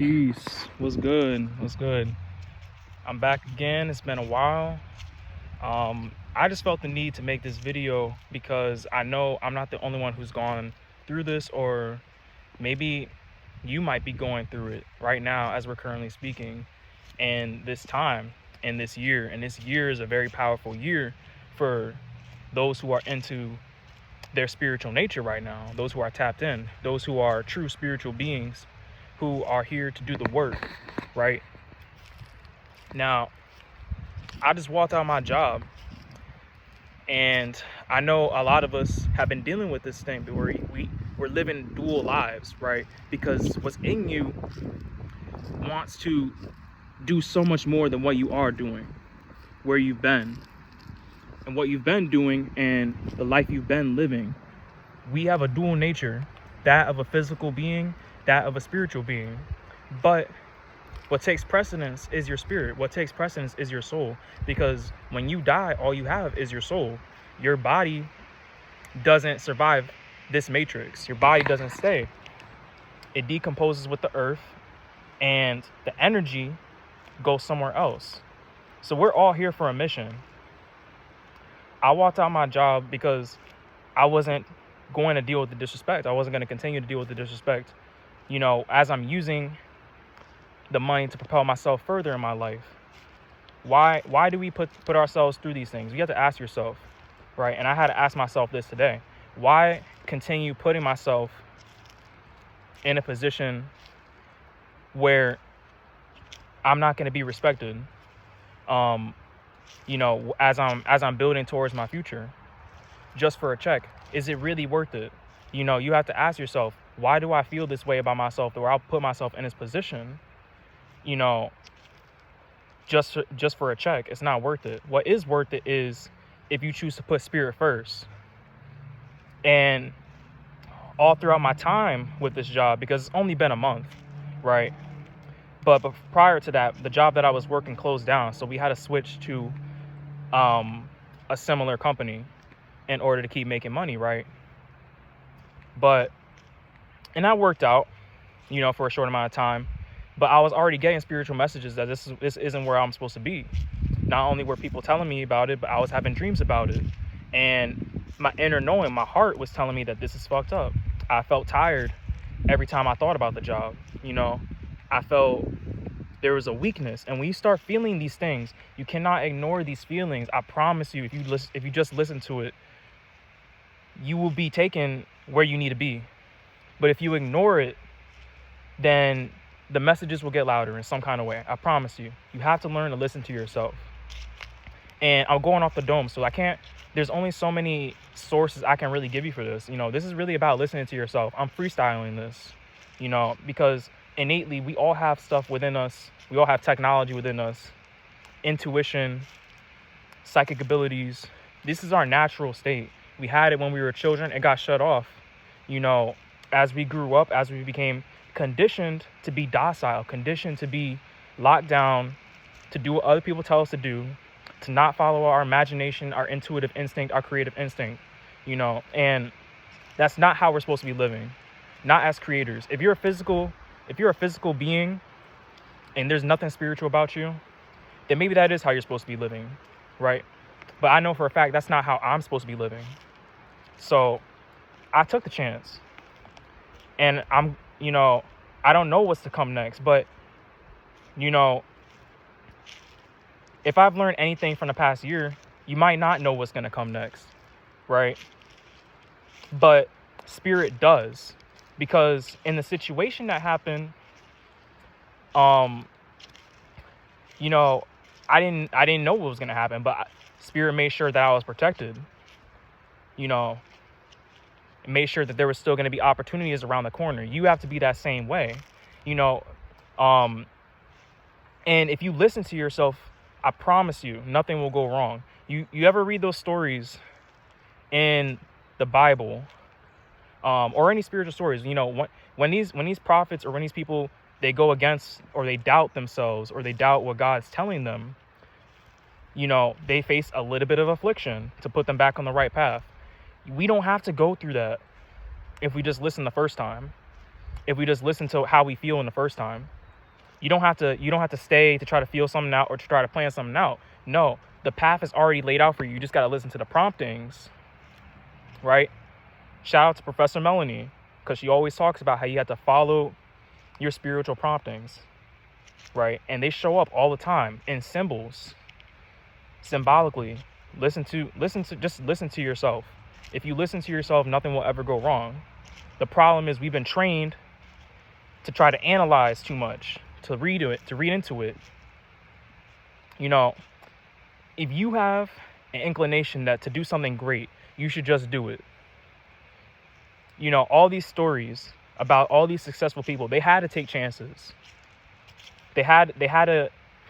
Peace. What's good? What's good? I'm back again. It's been a while. I just felt the need to make this video because I know I'm not the only one who's gone through this, or maybe you might be going through it right now as we're currently speaking. And this time and this year is a very powerful year for those who are into their spiritual nature right now, those who are tapped in, those who are true spiritual beings who are here to do the work, right? Now, I just walked out my job, and I know a lot of us have been dealing with this thing, but we're living dual lives, right? Because what's in you wants to do so much more than what you are doing, where you've been, and what you've been doing, and the life you've been living. We have a dual nature, that of a physical being, that of a spiritual being. But what takes precedence is your spirit. What takes precedence is your soul. Because when you die, all you have is your soul. Your body doesn't survive this matrix. Your body doesn't stay. It decomposes with the earth, and the energy goes somewhere else. So we're all here for a mission. I walked out my job because I wasn't going to deal with the disrespect. I wasn't going to continue to deal with the disrespect, as I'm using the money to propel myself further in my life. Why do we put ourselves through these things? You have to ask yourself, right? And I had to ask myself this today. Why continue putting myself in a position where I'm not going to be respected, as I'm building towards my future, just for a check? Is it really worth it? You have to ask yourself, why do I feel this way about myself, where I'll put myself in this position, just for a check? It's not worth it. What is worth it is if you choose to put spirit first. And all throughout my time with this job, because it's only been a month, right? But prior to that, the job that I was working closed down, so we had to switch to a similar company in order to keep making money, right? And that worked out, for a short amount of time. But I was already getting spiritual messages that this isn't where I'm supposed to be. Not only were people telling me about it, but I was having dreams about it. And my inner knowing, my heart was telling me that this is fucked up. I felt tired every time I thought about the job. I felt there was a weakness. And when you start feeling these things, you cannot ignore these feelings. I promise you, if you just listen to it, you will be taken where you need to be. But if you ignore it, then the messages will get louder in some kind of way. I promise you. You have to learn to listen to yourself. And I'm going off the dome, so there's only so many sources I can really give you for this. This is really about listening to yourself. I'm freestyling this, because innately we all have stuff within us. We all have technology within us, intuition, psychic abilities. This is our natural state. We had it when we were children. It got shut off, as we grew up, as we became conditioned to be docile, conditioned to be locked down, to do what other people tell us to do, to not follow our imagination, our intuitive instinct, our creative instinct, and that's not how we're supposed to be living, not as creators. If you're a physical being and there's nothing spiritual about you, then maybe that is how you're supposed to be living, right? But I know for a fact that's not how I'm supposed to be living. So I took the chance, and I don't know what's to come next, but if I've learned anything from the past year, you might not know what's going to come next, right? But spirit does, because in the situation that happened, I didn't know what was going to happen, but spirit made sure that I was protected. It made sure that there was still going to be opportunities around the corner. You have to be that same way, and if you listen to yourself, I promise you, nothing will go wrong. You ever read those stories in the Bible, or any spiritual stories? When these prophets, or when these people, they go against, or they doubt themselves, or they doubt what God's telling them, they face a little bit of affliction to put them back on the right path. We don't have to go through that if we just listen the first time. If we just listen to how we feel in the first time. You don't have to stay to try to feel something out or to try to plan something out. No, the path is already laid out for you. You just got to listen to the promptings, right? Shout out to Professor Melanie, because she always talks about how you have to follow your spiritual promptings, right? And they show up all the time in symbols, symbolically. Listen to yourself. If you listen to yourself, nothing will ever go wrong. The problem is we've been trained to try to analyze too much, to read into it. You know, if you have an inclination that to do something great, you should just do it. You know, all these stories about all these successful people, they had to take chances. They had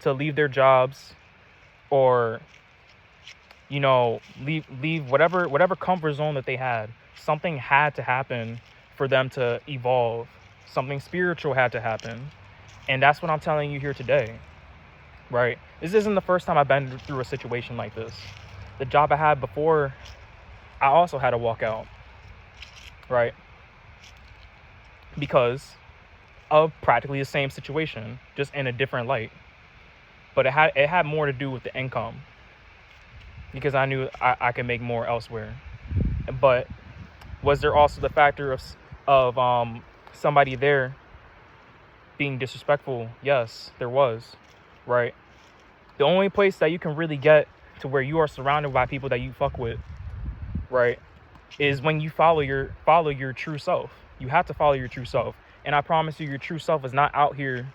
to leave their jobs, or, you know, leave whatever comfort zone that they had. Something had to happen for them to evolve. Something spiritual had to happen. And that's what I'm telling you here today, right? This isn't the first time I've been through a situation like this. The job I had before, I also had to walk out, right? Because of practically the same situation, just in a different light. But it had more to do with the income, because I knew I could make more elsewhere. But was there also the factor of somebody there being disrespectful? Yes, there was, right? The only place that you can really get to where you are surrounded by people that you fuck with, right, is when you follow your true self. You have to follow your true self. And I promise you, your true self is not out here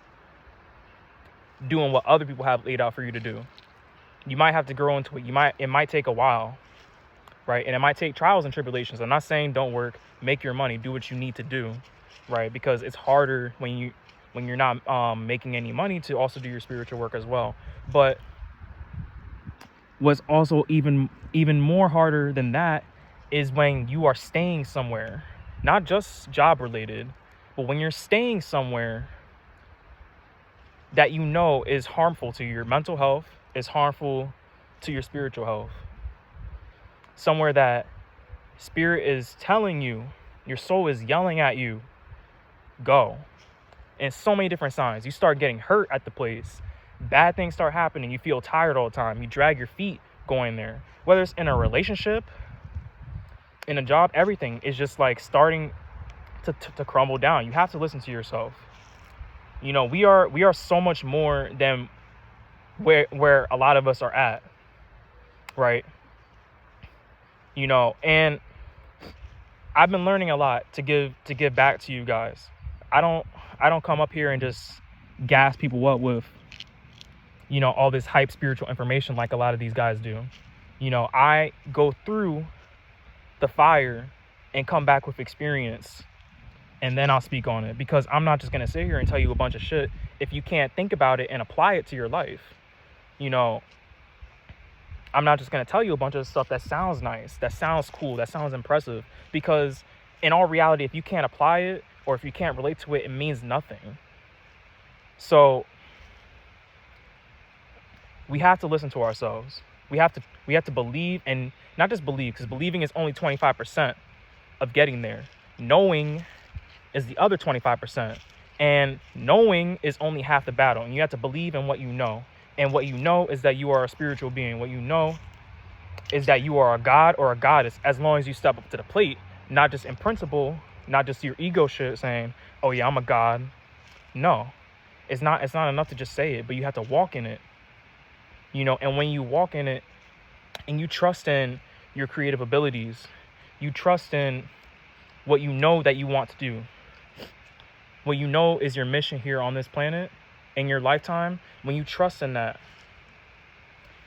doing what other people have laid out for you to do. You might have to grow into it. It might take a while, right? And it might take trials and tribulations. I'm not saying don't work, make your money, do what you need to do, right? Because it's harder when you're not making any money to also do your spiritual work as well. But what's also even more harder than that is when you are staying somewhere, not just job related, but when you're staying somewhere that you know is harmful to your mental health, is harmful to your spiritual health. Somewhere that spirit is telling you, your soul is yelling at you, go. And so many different signs. You start getting hurt at the place. Bad things start happening. You feel tired all the time. You drag your feet going there. Whether it's in a relationship, in a job, everything is just like starting to crumble down. You have to listen to yourself. You know, we are so much more than where a lot of us are at, right? You know, and I've been learning a lot to give back to you guys. I don't come up here and just gas people up with, you know, all this hype spiritual information like a lot of these guys do. You know, I go through the fire and come back with experience, and then I'll speak on it, because I'm not just going to sit here and tell you a bunch of shit if you can't think about it and apply it to your life. You know, I'm not just going to tell you a bunch of stuff that sounds nice, that sounds cool, that sounds impressive, because in all reality, if you can't apply it or if you can't relate to it, it means nothing. So we have to listen to ourselves. We have to believe, and not just believe, because believing is only 25% of getting there. Knowing is the other 25%. And knowing is only half the battle. And you have to believe in what you know. And what you know is that you are a spiritual being. What you know is that you are a god or a goddess, as long as you step up to the plate, not just in principle, not just your ego shit saying, oh yeah, I'm a god. No, it's not enough to just say it, but you have to walk in it. You know, and when you walk in it and you trust in your creative abilities, you trust in what you know that you want to do, what you know is your mission here on this planet in your lifetime, when you trust in that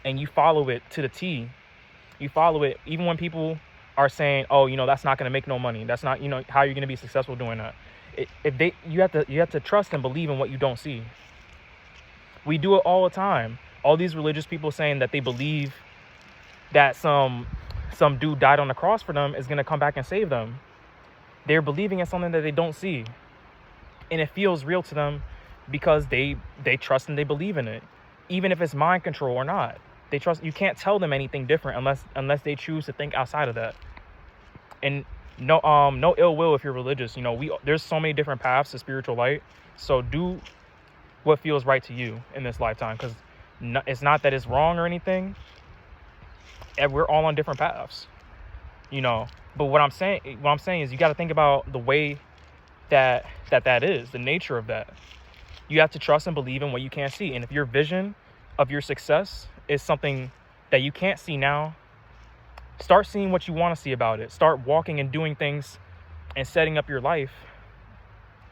and you follow it to the T, you follow it even when people are saying, oh, you know, that's not going to make no money, that's not, you know, how you're going to be successful doing that. You have to trust and believe in what you don't see. We do it all the time. All these religious people saying that they believe that some dude died on the cross for them is going to come back and save them. They're believing in something that they don't see, and it feels real to them because they trust and they believe in it, even if it's mind control or not. They trust. You can't tell them anything different unless they choose to think outside of that. And no ill will if you're religious. You know, there's so many different paths to spiritual light. So do what feels right to you in this lifetime, because it's not that it's wrong or anything. And we're all on different paths, you know. But what I'm saying is, you got to think about the way that is, the nature of that. You have to trust and believe in what you can't see. And if your vision of your success is something that you can't see now, start seeing what you want to see about it. Start walking and doing things and setting up your life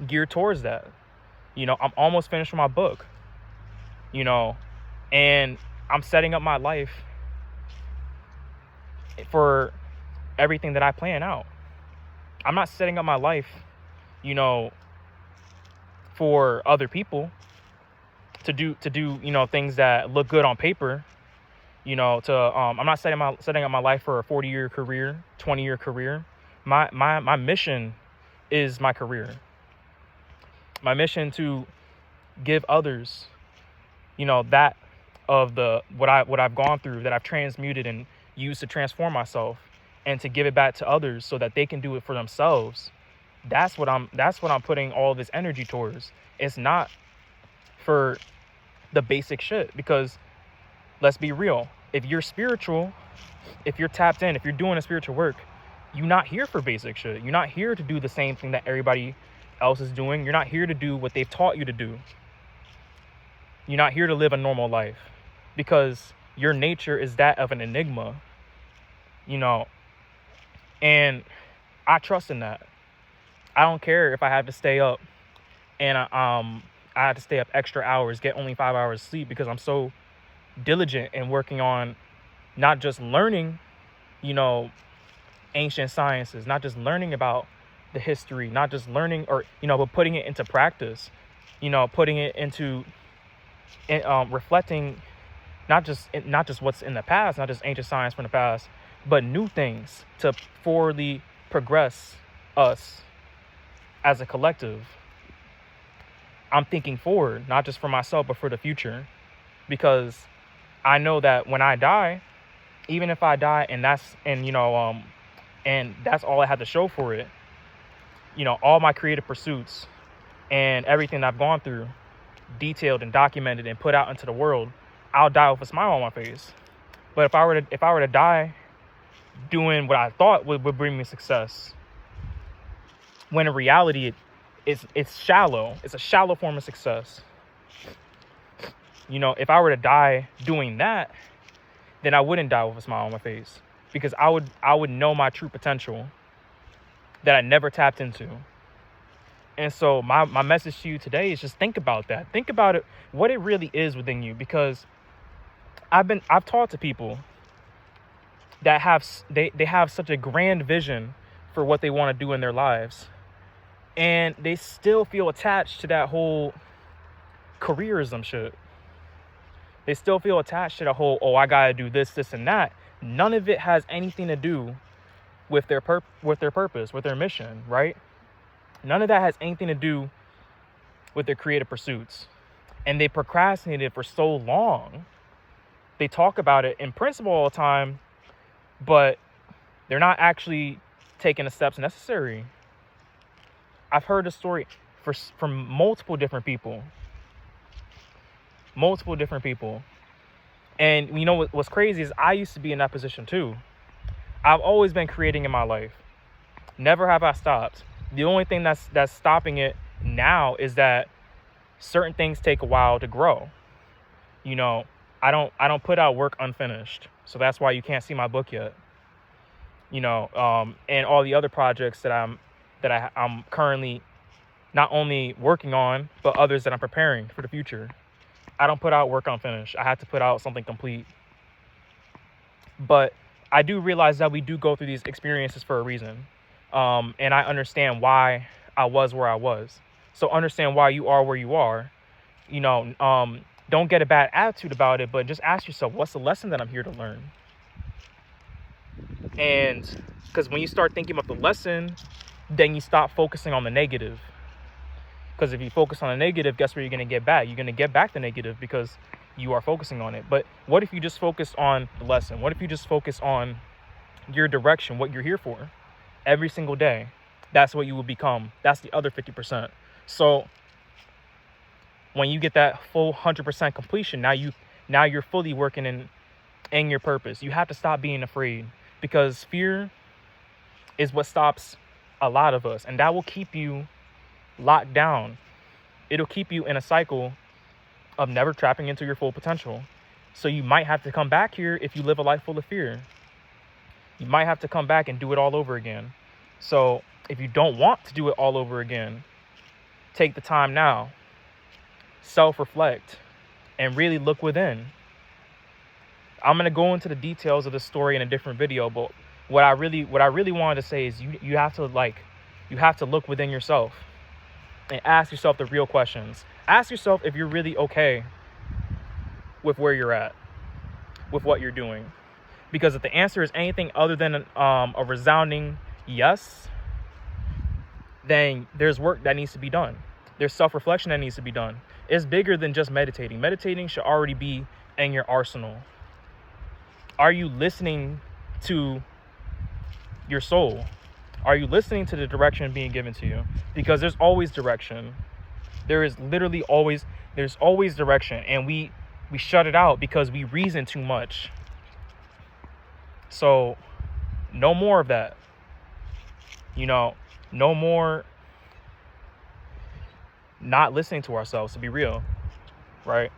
geared towards that. You know, I'm almost finished with my book, you know, and I'm setting up my life for everything that I plan out. I'm not setting up my life, you know, for other people to do, you know, things that look good on paper, you know, I'm not setting up my life for a 40-year career, 20-year career. My mission is my career. My mission to give others, you know, that of the what I've gone through, that I've transmuted and used to transform myself, and to give it back to others so that they can do it for themselves. That's what I'm putting all this energy towards. It's not for the basic shit, because let's be real, if you're spiritual, if you're tapped in, if you're doing a spiritual work, you're not here for basic shit. You're not here to do the same thing that everybody else is doing. You're not here to do what they've taught you to do. You're not here to live a normal life, because your nature is that of an enigma, you know. And I trust in that. I don't care if I have to stay up and I have to stay up extra hours, get only 5 hours sleep, because I'm so diligent in working on not just learning, you know, ancient sciences, not just learning about the history, not just learning, or, you know, but putting it into practice, you know, putting it into reflecting not just what's in the past, not just ancient science from the past, but new things to forwardly progress us as a collective. I'm thinking forward, not just for myself, but for the future, because I know that when I die, even if I die and that's all I have to show for it, you know, all my creative pursuits and everything I've gone through, detailed and documented and put out into the world, I'll die with a smile on my face. But if I were to die doing what I thought would bring me success, when in reality it's shallow, it's a shallow form of success. You know, if I were to die doing that, then I wouldn't die with a smile on my face, because I would know my true potential that I never tapped into. And so my message to you today is just think about that. Think about it, what it really is within you, because I've talked to people that have such a grand vision for what they want to do in their lives, and they still feel attached to that whole careerism shit. They still feel attached to the whole, oh, I gotta do this, and that. None of it has anything to do with their purpose, with their mission, right? None of that has anything to do with their creative pursuits. And they procrastinated for so long. They talk about it in principle all the time, but they're not actually taking the steps necessary. I've heard the story from multiple different people. And you know what's crazy is I used to be in that position too. I've always been creating in my life. Never have I stopped. The only thing that's stopping it now is that certain things take a while to grow. You know, I don't put out work unfinished. So that's why you can't see my book yet. You know, and all the other projects that I'm currently not only working on, but others that I'm preparing for the future. I don't put out work unfinished. I have to put out something complete. But I do realize that we do go through these experiences for a reason. And I understand why I was where I was. So understand why you are where you are. You know, don't get a bad attitude about it, but just ask yourself, what's the lesson that I'm here to learn? And because when you start thinking about the lesson, then you stop focusing on the negative. Because if you focus on the negative, guess where you're going to get back? You're going to get back the negative because you are focusing on it. But what if you just focus on the lesson? What if you just focus on your direction, what you're here for? Every single day, that's what you will become. That's the other 50%. So when you get that full 100% completion, now you're fully working in your purpose. You have to stop being afraid, because fear is what stops a lot of us, and that will keep you locked down. It'll keep you in a cycle of never tapping into your full potential. So you might have to come back here if you live a life full of fear. You might have to come back and do it all over again. So if you don't want to do it all over again, take the time now, self-reflect, and really look within. I'm going to go into the details of the story in a different video, but what I really wanted to say is you have to look within yourself and ask yourself the real questions. Ask yourself if you're really okay with where you're at, with what you're doing. Because if the answer is anything other than a resounding yes, then there's work that needs to be done. There's self-reflection that needs to be done. It's bigger than just meditating. Meditating should already be in your arsenal. Are you listening to your soul? Are you listening to the direction being given to you? Because there's always direction. There's always direction, and we shut it out because we reason too much. So no more of that. No more not listening to ourselves, to be real, right?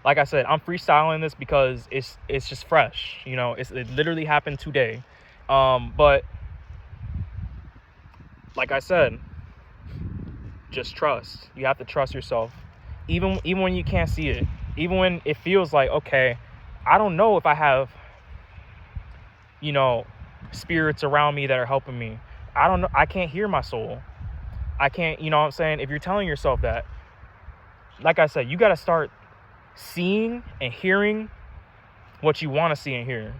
Like I said, I'm freestyling this because it's just fresh. It literally happened today. But like I said, just trust. You have to trust yourself, even when you can't see it, even when it feels like, okay, I don't know if I have, spirits around me that are helping me. I don't know. I can't hear my soul. I can't, what I'm saying? If you're telling yourself that, like I said, you got to start seeing and hearing what you want to see and hear.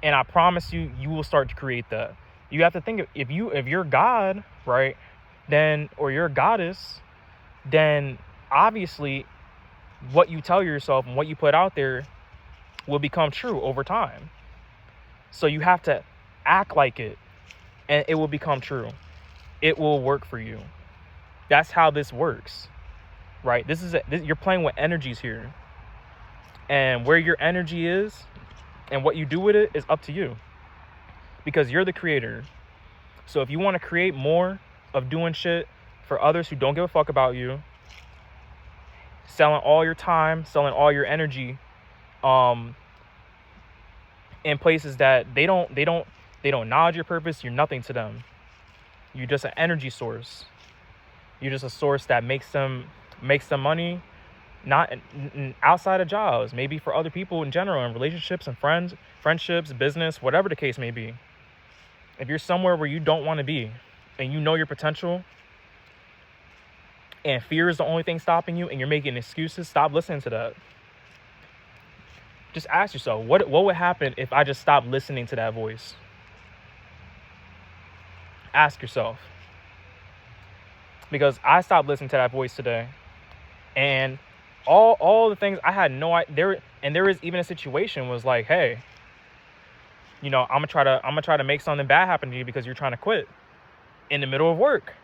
And I promise you will start to create that. You have to think, if you're God, right, then, or you're a goddess, then obviously what you tell yourself and what you put out there will become true over time. So you have to act like it, and it will become true. It will work for you. That's how this works, right? You're playing with energies here, and where your energy is and what you do with it is up to you, because you're the creator. So if you want to create more of doing shit for others who don't give a fuck about you, selling all your time, selling all your energy, in places that they don't acknowledge your purpose, you're nothing to them. You're just an energy source. You're just a source that makes them money, not outside of jobs, maybe for other people in general, in relationships and friendships, business, whatever the case may be. If you're somewhere where you don't want to be, and you know your potential, and fear is the only thing stopping you, and you're making excuses, stop listening to that. Just ask yourself, what would happen if I just stopped listening to that voice? Ask yourself. Because I stopped listening to that voice today, and all the things I had no idea. There is even a situation was like, hey, I'm gonna try to make something bad happen to you because you're trying to quit in the middle of work.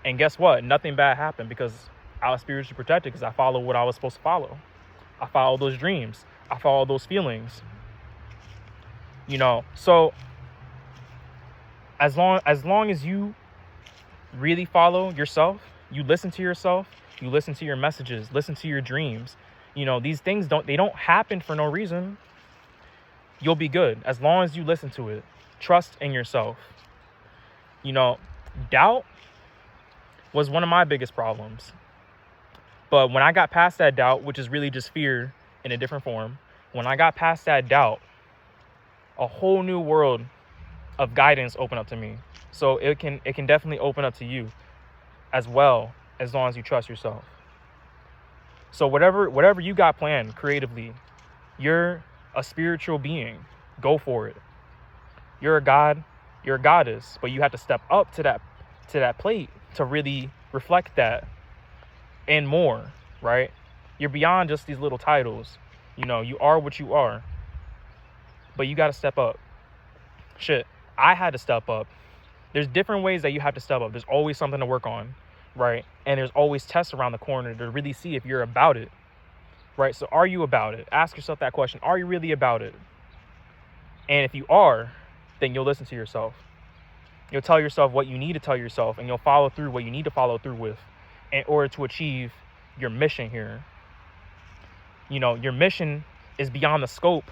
And guess what? Nothing bad happened, because I was spiritually protected, because I followed what I was supposed to follow. I followed those dreams. I followed those feelings. So as long as you really follow yourself, you listen to yourself, you listen to your messages, listen to your dreams. These things don't happen for no reason. You'll be good as long as you listen to it. Trust in yourself. Doubt was one of my biggest problems. But when I got past that doubt, which is really just fear in a different form, when I got past that doubt, a whole new world of guidance opened up to me. So it can definitely open up to you as well, as long as you trust yourself. So whatever you got planned creatively, you're a spiritual being. Go for it. You're a god, you're a goddess, but you have to step up to that plate to really reflect that and more, right? You're beyond just these little titles. You are what you are, but you got to step up. Shit, I had to step up There's different ways that you have to step up. There's always something to work on, right? And there's always tests around the corner to really see if you're about it, right? So are you about it? Ask yourself that question. Are you really about it? And if you are, then you'll listen to yourself. You'll tell yourself what you need to tell yourself, and you'll follow through what you need to follow through with in order to achieve your mission here. You know, your mission is beyond the scope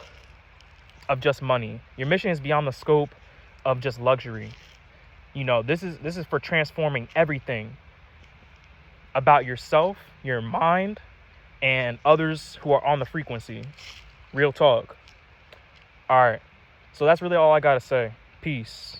of just money. Your mission is beyond the scope of just luxury. You know, this is for transforming everything about yourself, your mind, and others who are on the frequency. Real talk. All right. So that's really all I got to say. Peace.